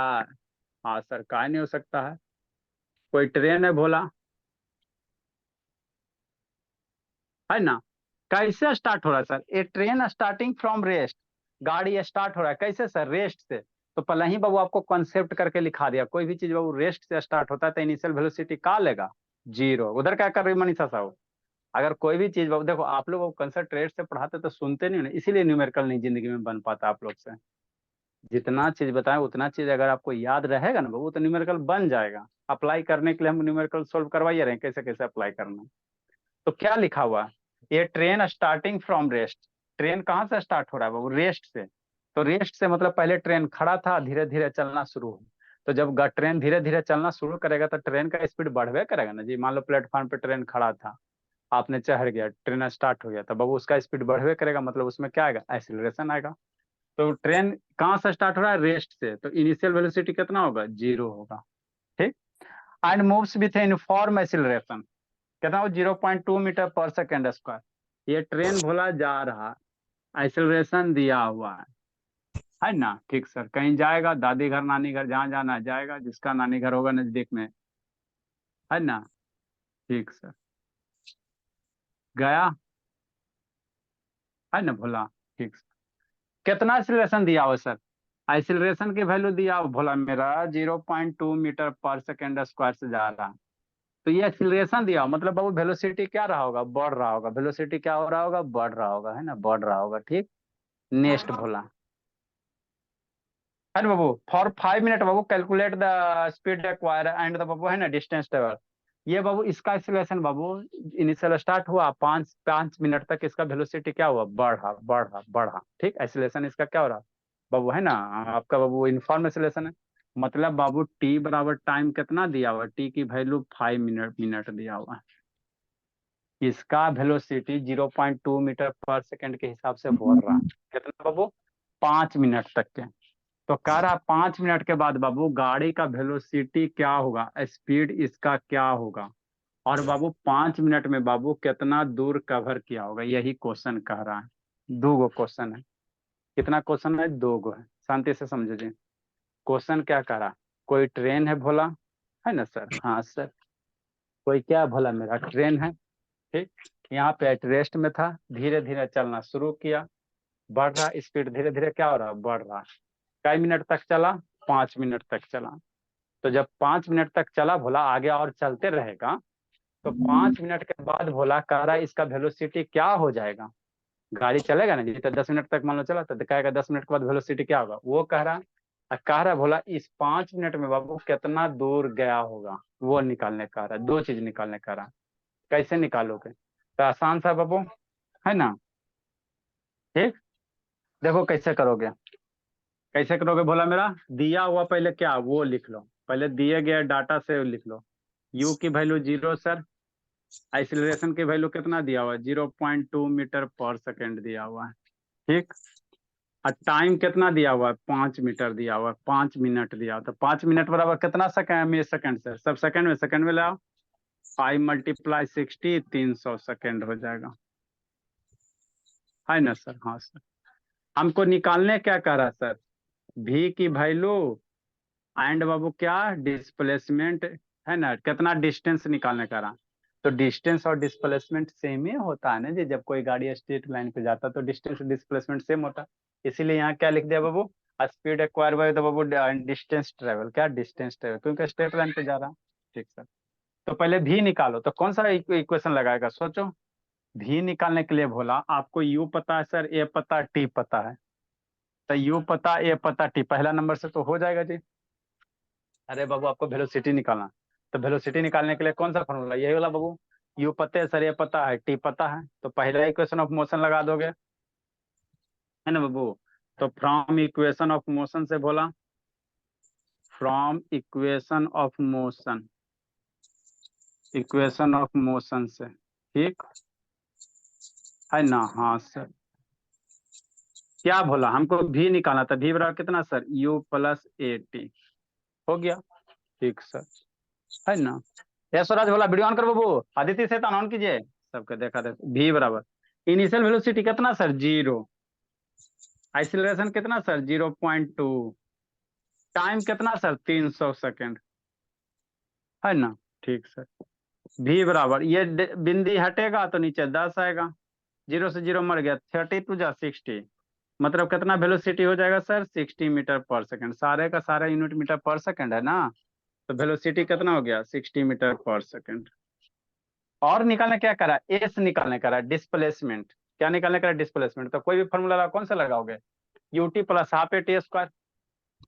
हाँ सर, काय नहीं हो सकता है? कोई ट्रेन है बोला, है ना? कैसे स्टार्ट हो रहा है sir? A train starting from rest, गाड़ी स्टार्ट हो रहा है कैसे सर? रेस्ट से। तो पहले ही बाबू आपको कॉन्सेप्ट करके लिखा दिया, कोई भी चीज बाबू रेस्ट से स्टार्ट होता है तो इनिशियल वेलोसिटी का लेगा? जीरो। उधर क्या कर रही मनीषा साहब? अगर कोई भी चीज बाबू, देखो आप लोग कंसेप्ट रेट से पढ़ाते तो सुनते नहीं हो ना, इसीलिए न्यूमेरिकल नहीं जिंदगी में बन पाता आप लोग से। जितना चीज बताएं उतना चीज अगर आपको याद रहेगा ना बाबू, तो न्यूमेरिकल बन जाएगा। अप्लाई करने के लिए हम न्यूमेरिकल सोल्व करवाइए रहे हैं, कैसे कैसे अप्लाई करना। तो क्या लिखा हुआ है? ये train starting from rest, train कहाँ से स्टार्ट हो रहा है बाबू? रेस्ट से। तो रेस्ट से मतलब पहले ट्रेन खड़ा था, धीरे धीरे चलना शुरू हो। तो जब ट्रेन धीरे धीरे चलना शुरू करेगा तो ट्रेन का स्पीड बढ़वे करेगा ना जी। मान लो प्लेटफॉर्म पे ट्रेन खड़ा था, आपने चढ़ गया, ट्रेन स्टार्ट हो गया, तो बाबू उसका स्पीड बढ़वे करेगा, मतलब उसमें क्या आएगा? एक्सिलरेशन आएगा। तो ट्रेन कहाँ से स्टार्ट हो रहा है? रेस्ट से। तो इनिशियल वेलोसिटी कितना होगा? जीरो होगा। ठीक, and moves with uniform acceleration, कितना हो? 0.2 मीटर पर सेकेंड स्क्वायर। ये ट्रेन भोला जा रहा, एक्सिलरेशन दिया हुआ है ना? ठीक सर, कहीं जाएगा, दादी घर नानी घर जहाँ जाना है जाएगा, जिसका नानी घर होगा नजदीक में, है ना? ठीक सर, गया, है ना भोला? ठीक सर, कितना एक्सिलरेशन दिया हुआ सर? एक्सिलरेशन की वैल्यू दिया हुआ भोला मेरा 0.2 मीटर पर सेकेंड स्क्वायर से जा रहा है। तो ये एक्सिलरेशन दिया हुआ, मतलब बाबू वेलोसिटी क्या रहा होगा? बढ़ रहा होगा। वेलोसिटी क्या हो रहा होगा? बढ़ रहा होगा, है ना? बढ़ रहा होगा। ठीक, नेक्स्ट भोला, है ना बाबू? फॉर 5 मिनट बाबू calculate the speed acquired and the बाबू, है ना, डिस्टेंस ट्रेवल। ये बाबू इसका एक्सिलरेशन बाबू इनिशियल स्टार्ट हुआ, 5 मिनट तक इसका वेलोसिटी क्या हुआ? बढ़ा बढ़ा बढ़ा। ठीक, एक्सिलरेशन इसका क्या हो रहा बाबू, है ना? आपका बाबू इनफॉर्म एक्सिलरेशन है। मतलब बाबू टी बराबर टाइम कितना दिया हुआ? टी की वैल्यू 5 मिनट मिनट दिया हुआ है। इसका वेलोसिटी 0.2 मीटर पर सेकेंड के हिसाब से बढ़ रहा है। कितना बाबू? 5 मिनट तक के। तो कह रहा 5 मिनट के बाद बाबू गाड़ी का वेलोसिटी क्या होगा? स्पीड इसका क्या होगा? और बाबू 5 मिनट में बाबू कितना दूर कवर किया होगा? यही क्वेश्चन कह रहा है। दो गो क्वेश्चन है। कितना क्वेश्चन है? दो गो है, शांति से समझ लीजिए। क्वेश्चन क्या कह रहा? कोई ट्रेन है भोला, है ना सर? हाँ सर, कोई क्या भोला मेरा ट्रेन है। ठीक, यहाँ पे एट रेस्ट में था, धीरे धीरे चलना शुरू किया, बढ़ रहा, स्पीड धीरे धीरे क्या हो रहा, बढ़ रहा। कई मिनट तक चला, 5 मिनट तक चला। तो जब 5 मिनट तक चला भोला आगे और चलते रहेगा, तो 5 मिनट के बाद भोला कह रहा इसका वेलोसिटी क्या हो जाएगा। गाड़ी चलेगा ना जी, तो 10 मिनट तक मान लो चला, तो कहेगा 10 मिनट के बाद वेलोसिटी क्या होगा, वो कह रहा भोला इस 5 मिनट में बाबू कितना दूर गया होगा, वो निकालने का रहा, दो चीज निकालने का रहा। कैसे निकालोगे, तो आसान सा बाबू, है ना। ठीक, देखो कैसे करोगे, कैसे करोगे भोला मेरा। दिया हुआ पहले क्या वो लिख लो, पहले दिए गए डाटा से लिख लो। यू की वैल्यू 0 सर, एक्सीलरेशन की वैल्यू कितना दिया हुआ है, 0.2 मीटर पर सेकेंड दिया हुआ है। ठीक, और टाइम कितना दिया हुआ है, 5 मीटर दिया हुआ है, 5 मिनट दिया हुआ है। तो 5 मिनट बराबर कितना सेकेंड में, सेकेंड से सब सेकेंड में ले आओ। 5 × 60 300 सेकेंड हो जाएगा, है ना सर। हाँ सर, हमको निकालने क्या कह रहा है सर, भी की वैल्यू एंड बाबू क्या डिस्प्लेसमेंट, है ना, कितना डिस्टेंस निकालने का रहा। तो डिस्टेंस और डिस्प्लेसमेंट सेम ही होता है ना जी, जब कोई गाड़ी स्ट्रेट लाइन पे जाता है तो डिस्टेंस डिस्प्लेसमेंट सेम होता है। इसीलिए यहाँ क्या लिख दिया बाबू, स्पीड एक्वायर बाय द बाबू डिस्टेंस ट्रेवल, क्या डिस्टेंस ट्रेवल, क्योंकि स्ट्रेट लाइन पे जा रहा है। ठीक सर, तो पहले भी निकालो, तो कौन सा इक्वेशन लगाएगा सोचो। भी निकालने के लिए बोला आपको यू पता है सर, ए पता, टी पता है। तो यू पता, ए पता, टी, पहला नंबर से तो हो जाएगा जी। अरे बाबू आपको वेलोसिटी निकालना, तो वेलोसिटी निकालने के लिए कौन सा फॉर्मूला, यही वाला बाबू। यू पता है सर, ये पता है, टी पता है, तो पहला इक्वेशन ऑफ मोशन लगा दोगे, है ना बाबू। तो फ्रॉम इक्वेशन ऑफ मोशन से बोला, from equation of motion, equation of motion से, ठीक है ना। हाँ सर, क्या बोला हमको भी निकालना था, भी बराबर कितना sir, you plus a T, हो गया। ठीक सर, है ना। यशवराज बोला वीडियो ऑन कर बाबू, आदित्य से ऑन कीजिए, सबके देखा देखो। भी बराबर इनिशियल वेलोसिटी कितना सर, 0, एक्सीलरेशन कितना सर, 0.2, टाइम कितना सर, 300 सेकेंड, है ना। ठीक सर, भी बराबर ये बिंदी हटेगा तो नीचे 10 आएगा, 0 से 0 मर गया, 30 × 60, मतलब कितना वेलोसिटी हो जाएगा सर, 60 मीटर पर सेकेंड, सारे का सारा यूनिट मीटर पर सेकेंड है ना। तो वेलोसिटी कितना हो गया, 60 मीटर पर सेकेंड। और निकालने क्या करा, एस निकालने करा, डिस्प्लेसमेंट, क्या निकालने करा, डिस्प्लेसमेंट। तो कोई भी फॉर्मूला कौन सा लगाओगे, UT plus half a t square.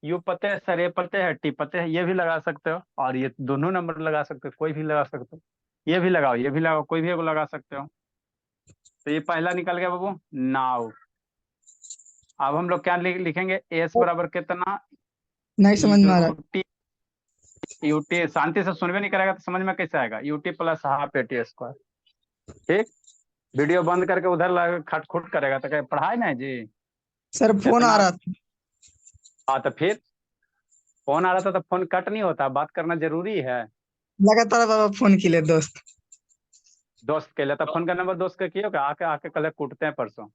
You पते है सर, ए पते है, टी पते है, ये भी लगा सकते हो, और ये दोनों नंबर लगा सकते हो, कोई भी लगा सकते हो, ये भी लगाओ, ये भी लगाओ, कोई भी लगा सकते हो। तो ये पहला निकल गया बाबू। नाउ अब हम लोग क्या लिखेंगे, एस बराबर कितना, नहीं समझ में आ रहा। यूटी, यूटी शांति से सुनवे नहीं करेगा तो समझ में कैसे आएगा, UT plus half a t square. ठीक, वीडियो बंद करके उधर खटखुट करेगा तो क्या पढ़ाई नहीं जी। सर फोन आ कितना, रहा था। हाँ तो फिर फोन आ रहा था तो फोन कट नहीं होता, बात करना जरूरी है। लगातार बाबा फोन किए दोस्त। दोस्त के लिए तो फोन का नंबर दोस्त का किया, आके आके कल कूटते हैं परसों।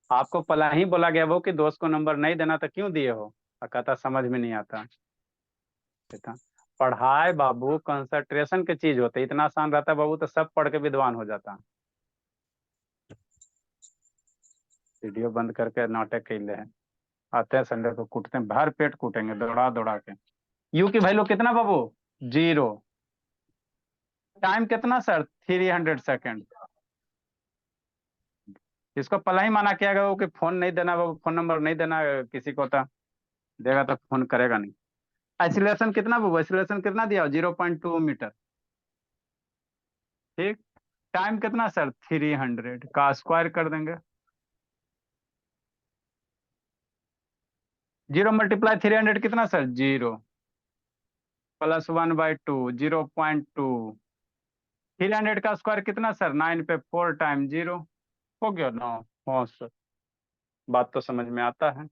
आपको पहला ही बोला गया वो कि दोस्त को नंबर नहीं देना, तो क्यों दिए हो, कहता समझ में नहीं आता। कहता पढ़ाई बाबू कंसंट्रेशन की चीज होती है, इतना आसान रहता है बाबू तो सब पढ़ के विद्वान हो जाता। वीडियो बंद करके नाटक कैले हैं, आते हैं संडे को कूटते हैं, भर पेट कूटेंगे दौड़ा दौड़ा के। यू की वैल्यू कितना बाबू, 0, टाइम कितना सर, 300 सेकेंड। इसको पहला ही माना किया गया कि फोन नहीं देना बाबू, फोन नंबर नहीं देना किसी को, तो देगा तो फोन करेगा नहीं। एक्सीलरेशन कितना बाबू, एक्सीलरेशन कितना दिया, 0.2 मीटर। ठीक, टाइम कितना सर, 300 का स्क्वायर कर देंगे, 0 × 300 कितना सर, 0 प्लस 1/2, 0.2, 300 का स्क्वायर कितना सर, 9 पे 4 टाइम 0, हो गया ना। हाँ सर, बात तो समझ में आता है।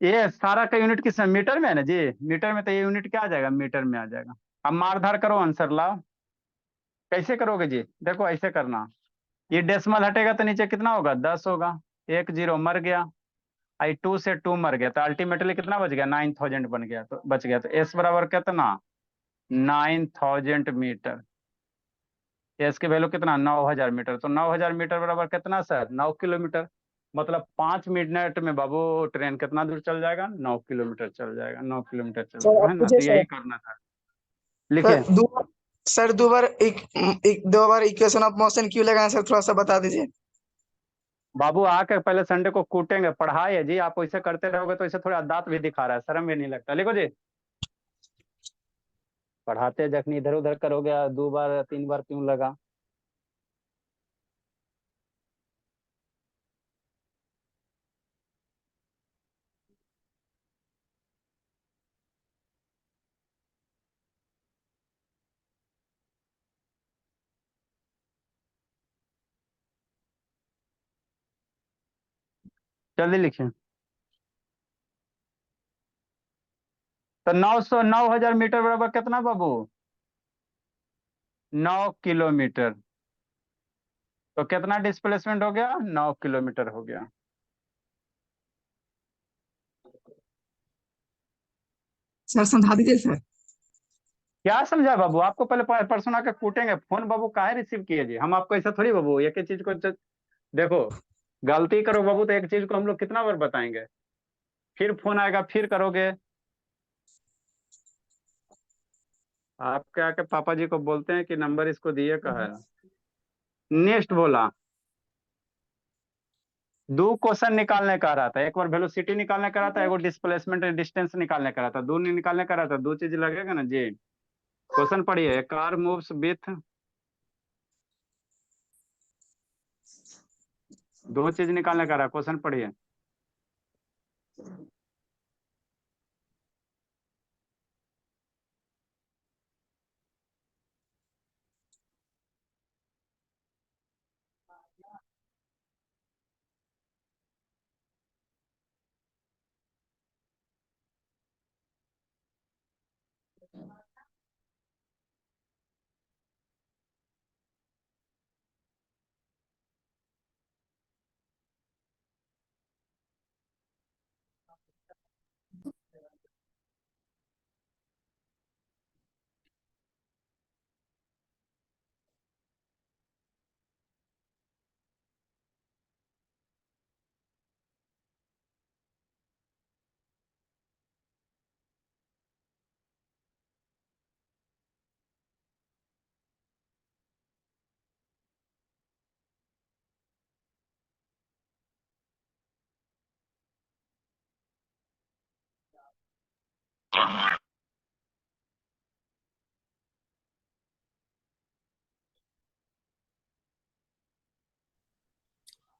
ये सारा का यूनिट किस में, मीटर में है ना जी, मीटर में, तो ये यूनिट क्या आ जाएगा, मीटर में आ जाएगा। अब मारधार करो, आंसर लाओ। कैसे करोगे जी, देखो ऐसे करना, ये डेसिमल हटेगा तो नीचे कितना होगा, 10 होगा, 1 0 मर गया, आई 2 से 2 मर गया, तो अल्टीमेटली कितना बच गया, 9000 बन गया, तो बच गया। तो एस बराबर कितना, 9000 मीटर। एस की वैल्यू कितना, 9000 मीटर, तो 9000 मीटर बराबर कितना सर, 9 किलोमीटर। मतलब 5 मिनट में बाबू ट्रेन कितना दूर चल जाएगा? 9 किलोमीटर चल जाएगा, 9 किलोमीटर चल सर जाएगा, अब है ना? मुझे तो सर यही करना था। लिखिए। सर दो सर दो बार इक्वेशन ऑफ मोशन क्यों लगाए सर, थोड़ा सा बता दीजिए। बाबू आके पहले संडे को कूटेंगे, पढ़ाई है जी, आप वैसे करते रहोगे तो इसे थोड़ा दांत भी दिखा रहा है, शर्म भी नहीं लगता। लिखो जी। पढ़ाते जखनी इधर उधर करोगे 2 बार 3 बार क्यों लगा? जल्दी लिखिए। तो 900 9,000 मीटर बराबर कितना बाबू? 9 किलोमीटर। तो कितना डिस्प्लेसमेंट हो गया? 9 किलोमीटर हो गया। सर समझा दीजिए सर। क्या समझा बाबू? आपको पहले परसों आके कूटेंगे। फोन बाबू काहे रिसीव किए जी? हम आपको ऐसा थोड़ी बाबू एक ही चीज को देखो, गलती करो बाबू तो एक चीज को हम लोग कितना बार बताएंगे? फिर फोन आएगा फिर करोगे। आपके आके पापा जी को बोलते हैं कि नंबर इसको दिए कहा है। नेक्स्ट बोला। दो क्वेश्चन निकालने का रहा था, एक बार वेलोसिटी निकालने का रहा था, एक बार डिस्प्लेसमेंट डिस्टेंस निकालने का रहा था। दो नहीं निकालने का रहा था, दो चीज लगेगा ना जी। क्वेश्चन पढ़िए। कार मूव्स विथ, दो चीज निकालने का रहा, क्वेश्चन पढ़िए।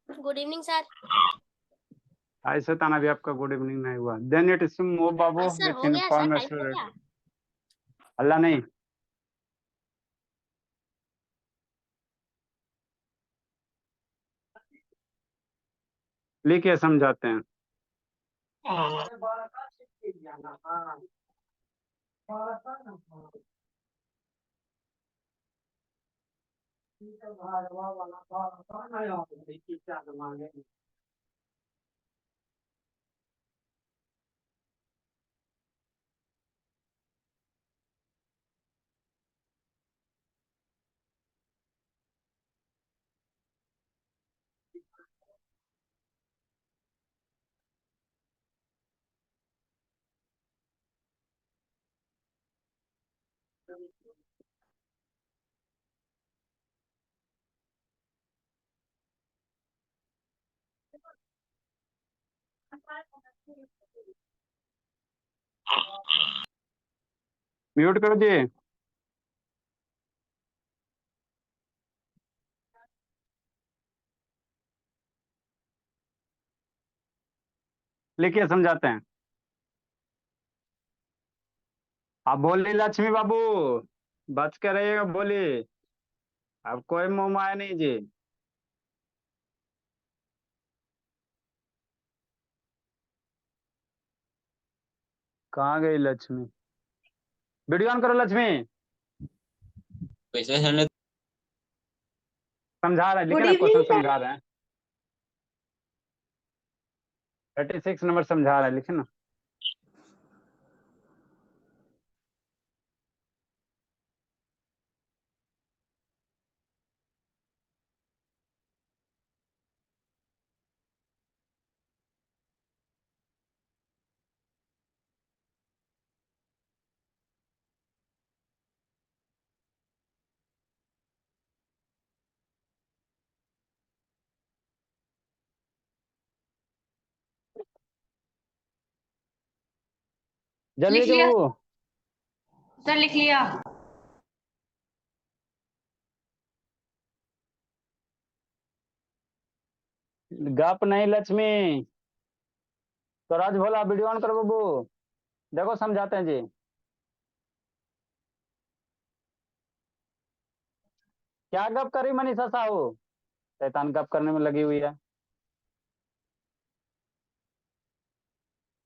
Good evening sir. ऐसे ताना भी आपका गुड इवनिंग नहीं हुआ। देन इट इज मूव बाबू सर विथ हो गया सर, यूनिफॉर्म टाइम हो एक्सेलरेटर। गया। अल्लाह नहीं। लिखिए समझाते हैं। म्यूट करो जी। लिखिए समझाते हैं। आप बोलिए लक्ष्मी बाबू, बच के रहिएगा, बोलिए। अब कोई मुंह माया नहीं जी। कहाँ गई लक्ष्मी? वीडियो ऑन करो लक्ष्मी। कैसे हमने समझा रहे हैं, लिखे गुड ना, क्वेश्चन इवनिंग सर। समझा रहे हैं। 36 नंबर समझा रहे हैं, लिखे ना। जल्दी लिख लिया। बाबू। सर लिख लिया। गप नहीं लक्ष्मी। स्वराज भोला वीडियो ऑन करो बाबू। देखो समझाते हैं जी। क्या गप कर रही मनीषा साहू? शैतान गप करने में लगी हुई है।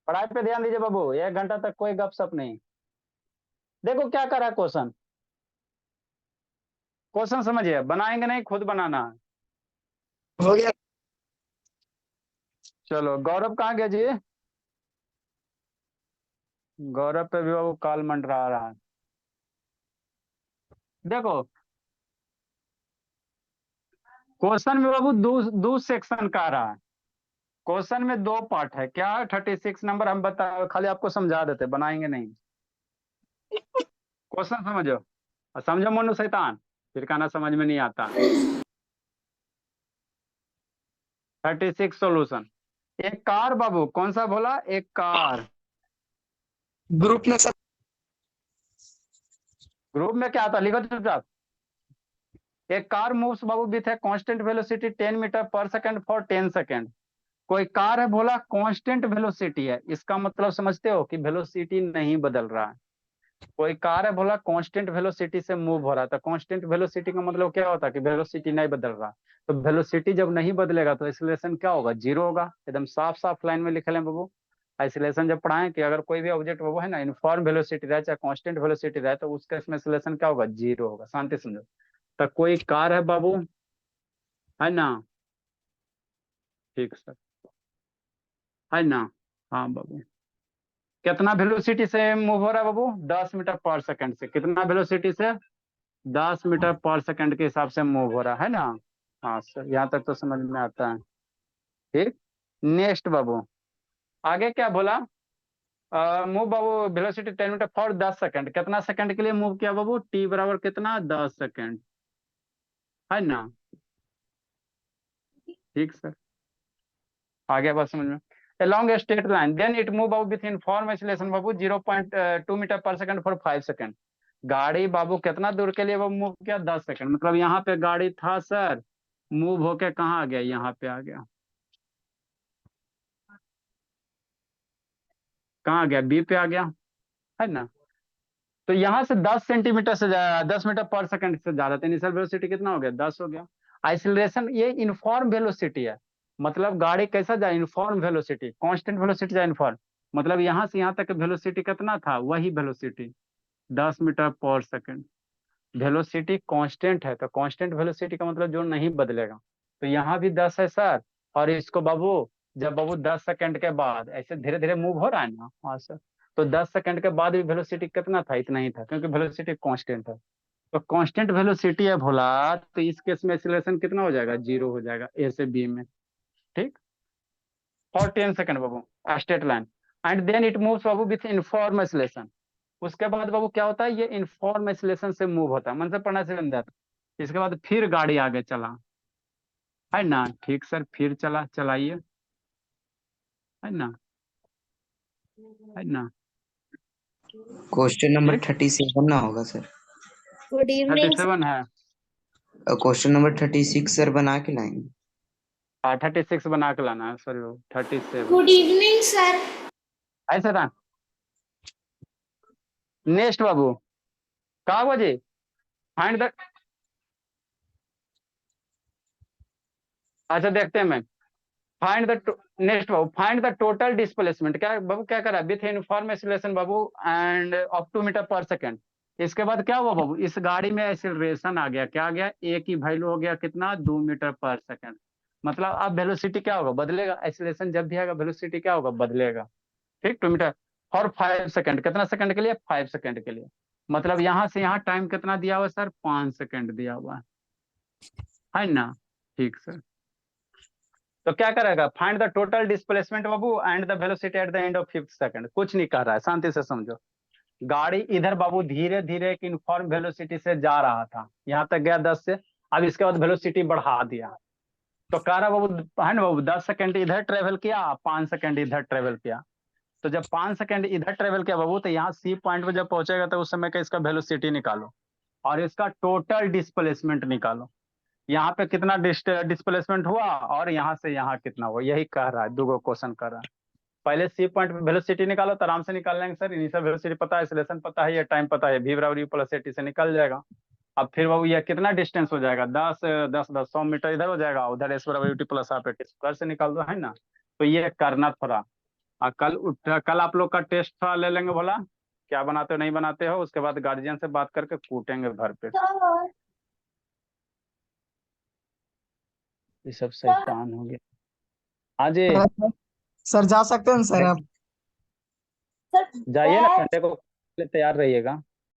पढ़ाई पे ध्यान दीजिए बाबू, 1 घंटा तक कोई गप सप नहीं। देखो क्या करा है क्वेश्चन। क्वेश्चन समझिए, बनाएंगे नहीं, खुद बनाना है। हो गया। चलो गौरव कहाँ गया जी? गौरव पे भी बाबू काल मंडरा रहा है। देखो क्वेश्चन में बाबू दो सेक्शन का आ रहा है। क्वेश्चन में 2 पार्ट है। क्या 36 नंबर हम बता खाली आपको समझा देते, बनाएंगे नहीं। क्वेश्चन समझो और समझो मनु शैतान, फिर कहना समझ में नहीं आता। 36 सॉल्यूशन। एक कार बाबू, कौन सा बोला? एक कार। ग्रुप में सब ग्रुप में क्या आता, लिखो चुपचाप। एक कार मूव्स बाबू with a constant velocity 10 metre पर सेकंड फॉर 10 सेकंड। कोई कार है बोला कांस्टेंट वेलोसिटी है, इसका मतलब समझते हो कि वेलोसिटी नहीं बदल रहा है। कोई कार है बोला कांस्टेंट वेलोसिटी से मूव हो रहा है, तो कांस्टेंट वेलोसिटी का मतलब क्या होता है कि वेलोसिटी नहीं बदल रहा। तो वेलोसिटी जब नहीं बदलेगा तो एक्सीलरेशन क्या होगा? जीरो होगा। एकदम साफ साफ लाइन में लिख लें बाबू। एक्सीलरेशन जब पढ़ाएं कि अगर कोई भी ऑब्जेक्ट बाबू है ना यूनिफॉर्म वेलोसिटी रहे चाहे कांस्टेंट वेलोसिटी रहे, तो उसका इसमें एक्सीलरेशन क्या होगा? जीरो होगा। शांति समझो। तो कोई कार है बाबू, है ना? ठीक सर, है ना? हाँ बाबू। कितना वेलोसिटी से मूव हो रहा है बाबू? 10 मीटर पर सेकंड से। कितना वेलोसिटी से? 10 मीटर पर सेकंड के हिसाब से मूव हो रहा है ना? हाँ सर, यहाँ तक तो समझ में आता है। ठीक। नेक्स्ट बाबू, आगे क्या बोला? मूव बाबू वेलोसिटी 10 मीटर फॉर 10 सेकंड। कितना सेकंड के लिए मूव किया बाबू? टी बराबर कितना? 10 सेकंड, है ना? ठीक सर, आगे बात समझ में। along a straight line then it move बाबू with uniform acceleration बाबू 0.2 मीटर पर सेकंड फॉर 5 सेकंड। गाड़ी बाबू कितना दूर के लिए वो मूव किया? 10 सेकंड। मतलब यहाँ पे गाड़ी था सर, मूव होके कहाँ आ गया? यहाँ पे आ गया। कहाँ आ गया? बी पे आ गया, है ना? तो यहाँ से 10 सेंटीमीटर से 10 मीटर पर सेकंड से ज्यादा था। इनिशियल वेलोसिटी कितना हो गया? 10 हो गया। आइसोलेशन ये इनफॉर्म वेलोसिटी है। मतलब गाड़ी कैसा जाए? Inform velocity. कांस्टेंट वेलोसिटी जाए इनफॉर्म। मतलब यहाँ से यहाँ तक वेलोसिटी कितना था? वही वेलोसिटी 10 मीटर पर सेकंड। वेलोसिटी कांस्टेंट है तो कांस्टेंट वेलोसिटी का मतलब जो नहीं बदलेगा। तो यहाँ भी 10 है सर। और इसको बाबू जब बाबू 10 सेकंड के बाद ऐसे धीरे धीरे मूव हो रहा है ना, हाँ सर, तो 10 सेकंड के बाद भी वेलोसिटी कितना था? इतना ही था, क्योंकि वेलोसिटी कांस्टेंट है। तो कांस्टेंट वेलोसिटी है भोला, तो इस केस में एक्सीलरेशन कितना हो जाएगा? जीरो हो जाएगा ए से बी में। ठीक। फॉर 10 सेकंड बाबू straight line and then it moves बाबू विथ इनफॉर्म एक्सीलरेशन। उसके बाद बाबू क्या होता है? ये इनफॉर्म एक्सीलरेशन से मूव होता है। मन से पढ़ना से समझा। इसके बाद फिर गाड़ी आगे चला, है ना? ठीक सर, फिर चला, चलाइए, है ना? है ना? क्वेश्चन नंबर ठीक। 37 ना होगा सर? गुड इवनिंग 37 है। क्वेश्चन नंबर 36 सर बना के लाएंगे। 36 बना के लाना है सर। 37 good evening sir. ऐसे था। नेक्स्ट बाबू कहा बजे? फाइंड द, अच्छा देखते हैं मैं। फाइंड द नेक्स्ट बाबू, फाइंड द टोटल डिस्प्लेसमेंट। क्या बाबू क्या करा? विथ यूनिफॉर्म एक्सीलरेशन बाबू एंड ऑफ 2 मीटर पर सेकंड। इसके बाद क्या हुआ बाबू? इस गाड़ी में एक्सीलरेशन आ गया। क्या आ गया? ए की वैल्यू हो गया कितना? 2 मीटर पर सेकंड। मतलब अब वेलोसिटी क्या होगा? बदलेगा। एक्सीलरेशन जब भी आएगा वेलोसिटी क्या होगा? बदलेगा। ठीक। 2 मीटर और 5 सेकंड। कितना सेकंड के लिए? 5 सेकंड के लिए। मतलब यहाँ से यहाँ टाइम कितना दिया हुआ सर? 5 सेकंड दिया हुआ है ना? ठीक सर। तो क्या करेगा? Find the total displacement Babu and the velocity at the end of 5th second. कुछ नहीं कर रहा है, शांति से समझो। गाड़ी इधर बाबू धीरे धीरे एक इनफॉर्म वेलोसिटी से जा रहा था, यहाँ तक गया 10 से। अब इसके बाद वेलोसिटी बढ़ा दिया। तो कह रहा बाबू, है ना बाबू, 10 सेकंड इधर ट्रेवल किया, 5 सेकंड इधर ट्रेवल किया। तो जब 5 सेकंड इधर ट्रेवल किया बाबू, तो यहाँ सी पॉइंट पे जब पहुंचेगा तो उस समय का इसका वेलोसिटी निकालो और इसका टोटल डिस्प्लेसमेंट निकालो। यहाँ पे कितना डिस्प्लेसमेंट हुआ और यहाँ से यहाँ कितना हुआ, यही कह रहा है, दो क्वेश्चन कर रहा है। पहले सी पॉइंट पे वेलोसिटी निकालो तो आराम से निकाल लेंगे सर। इनिशियल वेलोसिटी पता है, एक्सेलरेशन पता है, ये टाइम पता है, v बराबर u प्लस at से निकल जाएगा। अब फिर बाबू ये कितना डिस्टेंस हो जाएगा, 100 मीटर इधर हो जाएगा, उधर s बराबर ut plus half at square से निकाल दो, है ना। तो ये करना थोड़ा। कल आप लोग का टेस्ट थोड़ा ले लेंगे, बोला क्या बनाते हो नहीं बनाते हो, उसके बाद गार्जियन से बात करके कूटेंगे भर पे। ये सब शैतान हो गया। हाँ जी, सर जा सकते हैं सर आप? जाइए ना, संडे को तैयार रहिएगा।